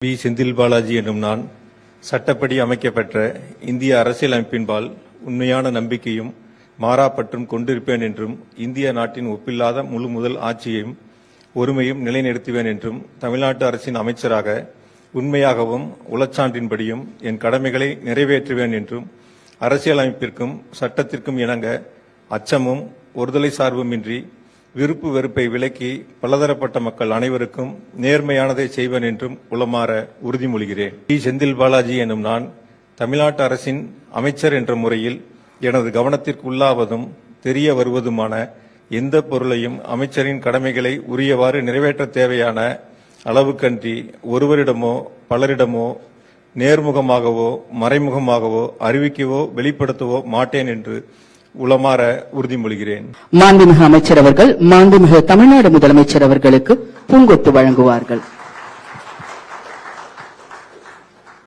B. Senthil Balaji என்னும் நான் சட்டப்படி அமைக்கப்பெற்ற இந்திய அரசியலமைப்பின்பால் உண்மையான நம்பிக்கையும் மாறாப்பற்றும் கொண்டிருப்பேன் என்றும் இந்திய நாட்டின் ஒப்பில்லாத முழு முதல் ஆட்சியையும் ஒருமையும் நிலைநிறுத்துவேன் என்றும் தமிழ்நாட்டு அரசின் அமைச்சராக உண்மையாகவும் உளச்சான்றின்படியும் என் கடமைகளை நிறைவேற்றுவேன் என்றும் அரசியலமைப்பிற்கும் சட்டத்திற்கும் இணங்க அச்சமும் ஒருதலை சார்புமின்றி விருப்பு வெறுப்பை விலக்கி பலதரப்பட்ட மக்கள் அனைவருக்கும் நேர்மையானதை செய்வேன் என்றும் உளமாற உறுதிமொழிகிறேன். பி. செந்தில் பாலாஜி எனும் நான் தமிழ்நாட்டு அரசின் அமைச்சர் என்ற முறையில் எனது கவனத்திற்கு உள்ளாவதும் தெரிய வருவதுமான எந்த பொருளையும் அமைச்சரின் கடமைகளை உரியவாறு நிறைவேற்ற தேவையான அளவுக்கன்றி ஒருவரிடமோ பலரிடமோ நேர்முகமாகவோ மறைமுகமாகவோ அறிவிக்கவோ வெளிப்படுத்தவோ மாட்டேன் என்று உளமாற உறுதிமொழிகிறேன். மாண்புமிகு அமைச்சர் அவர்கள் மாண்புமிகு தமிழ்நாடு முதலமைச்சர் அவர்களுக்கு பூங்கொத்து வழங்குவார்கள்.